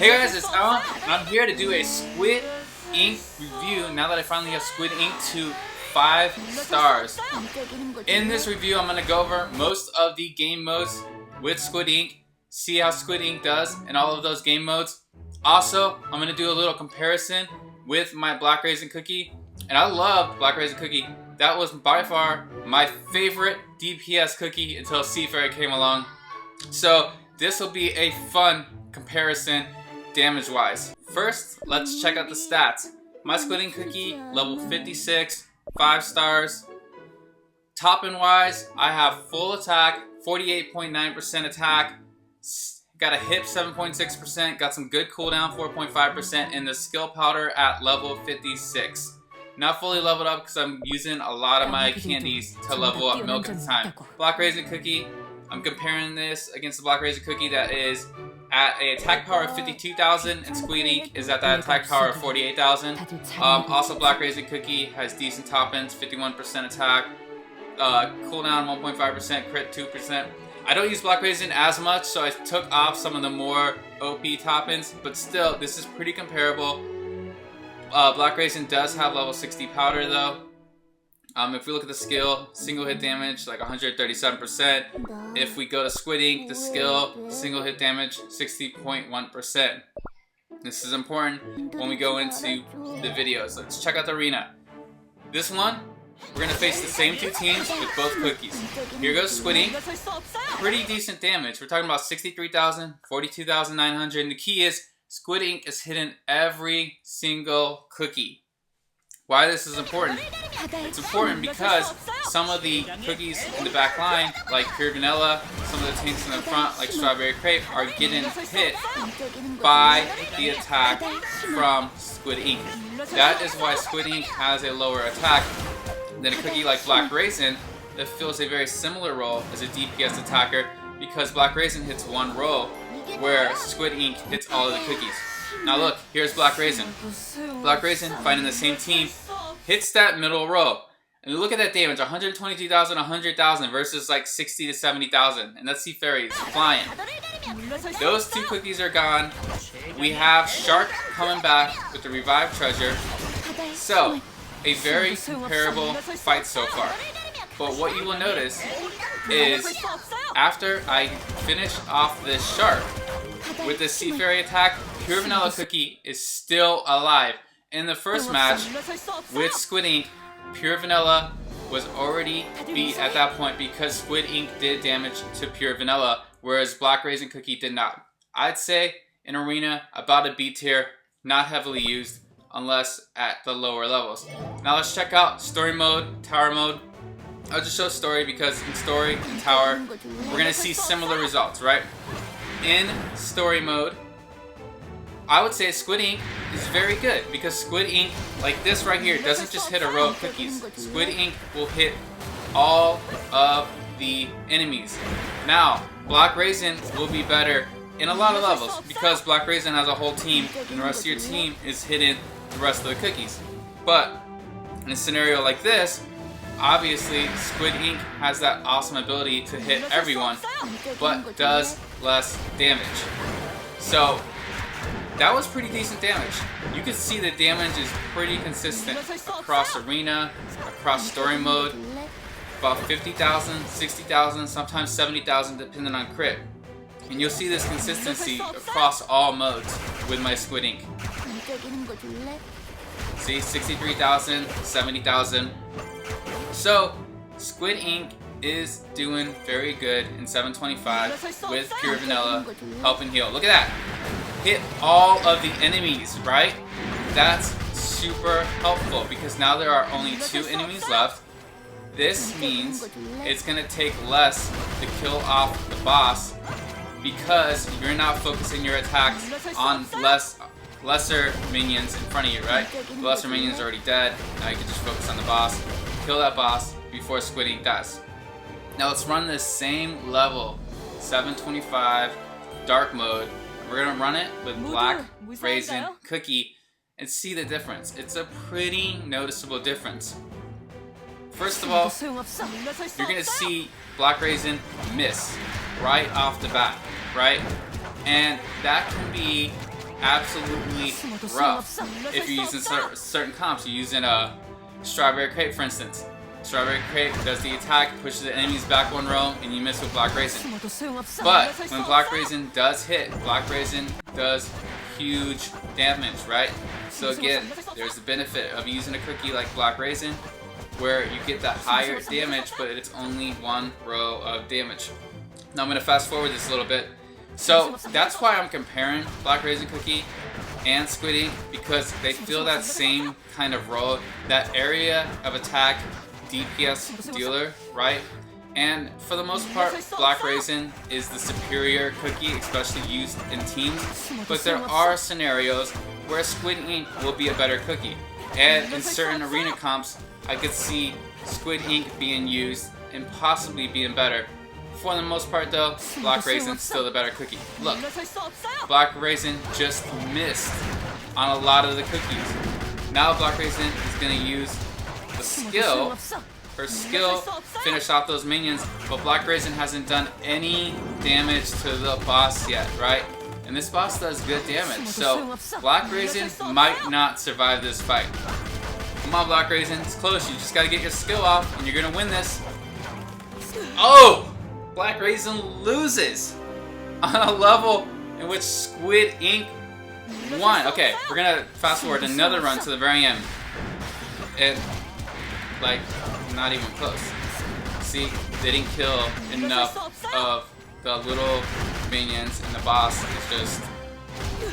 Hey guys, it's Alan, and I'm here to do a Squid Ink review now that I finally have Squid Ink to 5 stars. In this review, I'm going to go over most of the game modes with Squid Ink, see how Squid Ink does in all of those game modes. Also, I'm going to do a little comparison with my Black Raisin Cookie, and I love Black Raisin Cookie. That was by far my favorite DPS cookie until Seafarer came along. So this will be a fun comparison damage wise. First, let's check out the stats. My Squid Ink Cookie, level 56, 5 stars. Topping wise, I have full attack, 48.9% attack, got a hip 7.6%, got some good cooldown 4.5%, and the skill powder at level 56. Not fully leveled up because I'm using a lot of my candies to level up milk at the time. Black Raisin Cookie, I'm comparing this against the Black Raisin Cookie that is at an attack power of 52,000, and Squid Ink is at that attack power of 48,000. Also, Black Raisin Cookie has decent top-ends, 51% attack, cooldown 1.5%, crit 2%. I don't use Black Raisin as much, so I took off some of the more OP top-ends, but still, this is pretty comparable. Black Raisin does have level 60 powder though. If we look at the skill, single hit damage like 137%. If we go to Squid Ink, the skill, single hit damage 60.1%. This is important when we go into the videos. Let's check out the arena. This one, we're going to face the same two teams with both cookies. Here goes Squid Ink. Pretty decent damage. We're talking about 63,000, 42,900. And the key is Squid Ink is hitting every single cookie. Why this is important? It's important because some of the cookies in the back line, like Pure Vanilla, some of the tanks in the front, like Strawberry Crepe, are getting hit by the attack from Squid Ink. That is why Squid Ink has a lower attack than a cookie like Black Raisin that fills a very similar role as a DPS attacker, because Black Raisin hits one role where Squid Ink hits all of the cookies. Now look, here's Black Raisin. Black Raisin, fighting the same team, hits that middle row. And look at that damage, 122,000, 100,000 versus like 60 to 70,000. And that's Seafarer flying. Those two cookies are gone. We have Shark coming back with the revived treasure. So, a very comparable fight so far. But what you will notice is after I finish off this Shark with the Seafarer attack, Pure Vanilla Cookie is still alive. In the first match with Squid Ink, Pure Vanilla was already beat at that point because Squid Ink did damage to Pure Vanilla, whereas Black Raisin Cookie did not. I'd say in Arena, about a B tier, not heavily used unless at the lower levels. Now let's check out Story Mode, Tower Mode. I'll just show Story because in Story and Tower, we're going to see similar results, right? In Story Mode, I would say Squid Ink is very good because Squid Ink, like this right here, doesn't just hit a row of cookies. Squid Ink will hit all of the enemies. Now, Black Raisin will be better in a lot of levels because Black Raisin has a whole team and the rest of your team is hitting the rest of the cookies. But in a scenario like this, obviously Squid Ink has that awesome ability to hit everyone, but does less damage. So that was pretty decent damage. You can see the damage is pretty consistent across Arena, across Story Mode, about 50,000, 60,000, sometimes 70,000 depending on crit. And you'll see this consistency across all modes with my Squid Ink. See, 63,000, 70,000. So, Squid Ink is doing very good in 725 with Pure Vanilla helping heal. Look at that. Hit all of the enemies, right? That's super helpful because now there are only 2 enemies left. This means it's going to take less to kill off the boss because you're not focusing your attacks on lesser minions in front of you, right? The lesser minion's already dead. Now you can just focus on the boss. Kill that boss before Squid Ink dies. Now let's run this same level, 725 Dark Mode. We're going to run it with Black Raisin Cookie and see the difference. It's a pretty noticeable difference. First of all, you're going to see Black Raisin miss right off the bat, right? And that can be absolutely rough if you're using certain comps. You're using a Strawberry Crepe, for instance. Strawberry Crepe does the attack, pushes the enemies back one row, and you miss with Black Raisin. But when Black Raisin does hit, Black Raisin does huge damage, right? So again, there's the benefit of using a cookie like Black Raisin, where you get that higher damage, but it's only one row of damage. Now I'm going to fast forward this a little bit. So that's why I'm comparing Black Raisin Cookie and Squid Ink, because they fill that same kind of role, that area of attack DPS dealer, right? And for the most part, Black Raisin is the superior cookie, especially used in teams. But there are scenarios where Squid Ink will be a better cookie. And in certain arena comps, I could see Squid Ink being used and possibly being better. For the most part though, Black Raisin's still the better cookie. Look, Black Raisin just missed on a lot of the cookies. Now Black Raisin is going to use the skill, her skill, finish off those minions, but Black Raisin hasn't done any damage to the boss yet, right? And this boss does good damage, so Black Raisin might not survive this fight. Come on, Black Raisin, it's close. You just gotta get your skill off, and you're gonna win this. Oh! Black Raisin loses on a level in which Squid Ink won. Okay, we're gonna fast forward another run to the very end. And, like, not even close. See, they didn't kill enough of the little minions, and the boss is just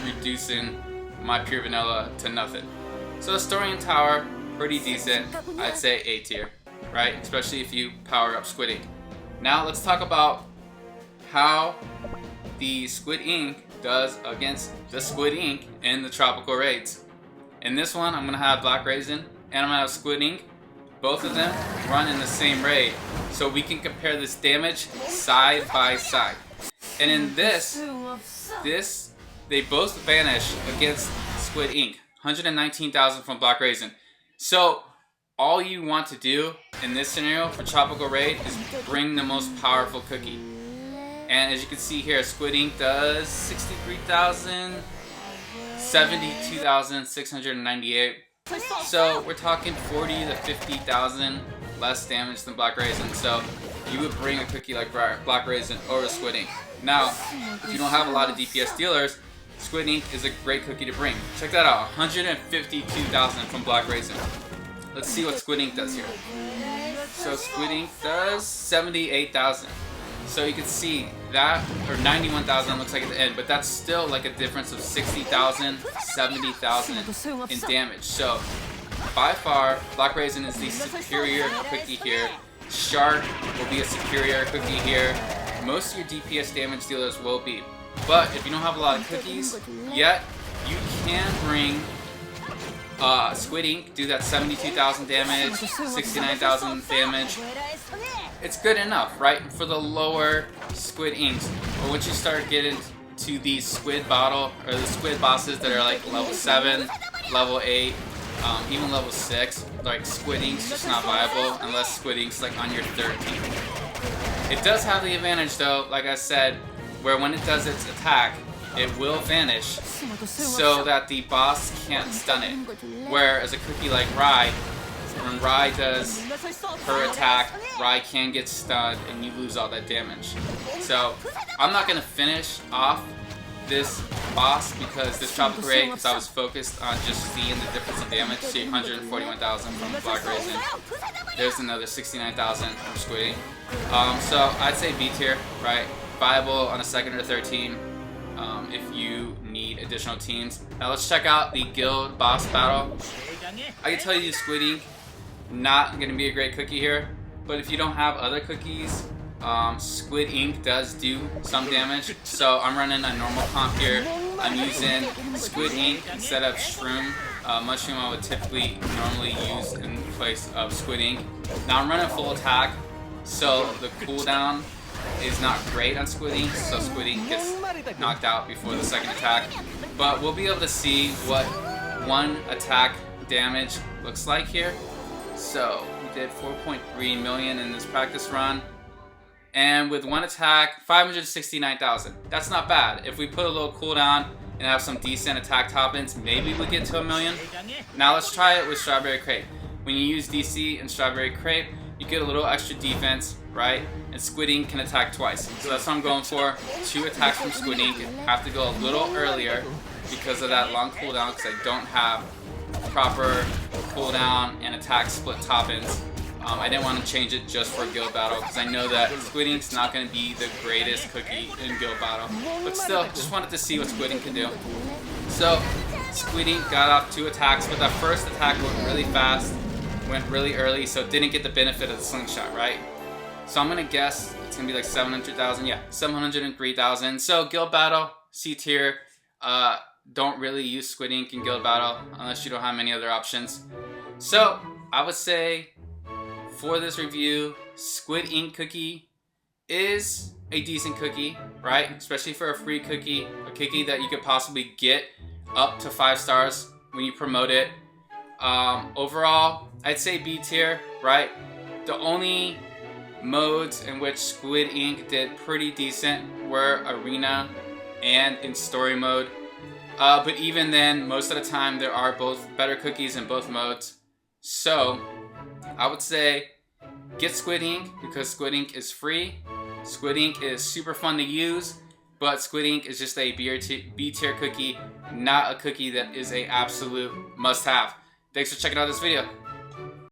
reducing my pure vanilla to nothing. So the story in Tower, pretty decent. I'd say A tier, right? Especially if you power up Squid Ink. Now let's talk about how the Squid Ink does against the Squid Ink in the tropical raids. In this one, I'm gonna have Black Raisin and I'm gonna have Squid Ink. Both of them run in the same raid, so we can compare this damage side by side. And in this, they both vanish against Squid Ink. 119,000 from Black Raisin. So all you want to do in this scenario for Tropical Raid is bring the most powerful cookie. And as you can see here, Squid Ink does 63,000, 72,698. So we're talking 40 to 50,000 less damage than Black Raisin. So you would bring a cookie like Black Raisin over Squid Ink. Now, if you don't have a lot of DPS dealers, Squid Ink is a great cookie to bring. Check that out, 152,000 from Black Raisin. Let's see what Squid Ink does here. So Squid Ink does 78,000. So you can see that, or 91,000 looks like at the end, but that's still like a difference of 60,000, 70,000 in damage. So by far, Black Raisin is the superior cookie here. Shark will be a superior cookie here. Most of your DPS damage dealers will be. But if you don't have a lot of cookies yet, you can bring Squid Ink, do that 72,000 damage, 69,000 damage. It's good enough, right, for the lower Squid Inks. But once you start getting to these Squid Bottle, or the Squid bosses that are like level 7, level 8, even level 6, like Squid Ink's just not viable unless Squid Ink's like on your 13. It does have the advantage though, like I said, where when it does its attack, it will vanish so that the boss can't stun it. Whereas a cookie like Rai, when Rai does her attack, Rai can get stunned and you lose all that damage. So I'm not going to finish off this boss because this Tropical Raid, because I was focused on just seeing the difference in damage. See, 141,000 from Black Raisin. There's another 69,000 from Squid Ink. So I'd say B tier, right? Viable on a second or third team if you need additional teams. Now let's check out the guild boss battle. I can tell you Squid Ink, not going to be a great cookie here, but if you don't have other cookies, Squid Ink does do some damage. So I'm running a normal comp here. I'm using Squid Ink instead of Shroom. Mushroom I would typically normally use in place of Squid Ink. Now I'm running full attack, so the cooldown is not great on Squid Ink, so Squid Ink gets knocked out before the second attack. But we'll be able to see what one attack damage looks like here. So we did 4.3 million in this practice run. And with one attack, 569,000. That's not bad. If we put a little cooldown and have some decent attack top-ends, maybe we get to 1,000,000. Now let's try it with Strawberry Crepe. When you use DC and Strawberry Crepe, you get a little extra defense, right? And Squid Ink can attack twice. So that's what I'm going for. 2 attacks from Squid Ink. Have to go a little earlier because of that long cooldown, because I don't have proper cooldown and attack split top-ends. I didn't want to change it just for Guild Battle because I know that Squid Ink's not going to be the greatest cookie in Guild Battle. But still, just wanted to see what Squid Ink can do. So, Squid Ink got off 2 attacks, but that first attack went really fast, went really early, so it didn't get the benefit of the slingshot, right? So I'm going to guess it's going to be like 700,000. Yeah, 703,000. So, Guild Battle, C tier. Don't really use Squid Ink in Guild Battle unless you don't have many other options. So, I would say for this review, Squid Ink Cookie is a decent cookie, right? Especially for a free cookie, a cookie that you could possibly get up to 5 stars when you promote it. Overall, I'd say B tier, right? The only modes in which Squid Ink did pretty decent were Arena and in Story Mode. But even then, most of the time, there are both better cookies in both modes. So, I would say get Squid Ink because Squid Ink is free. Squid Ink is super fun to use, but Squid Ink is just a B tier cookie, not a cookie that is a absolute must-have. Thanks for checking out this video.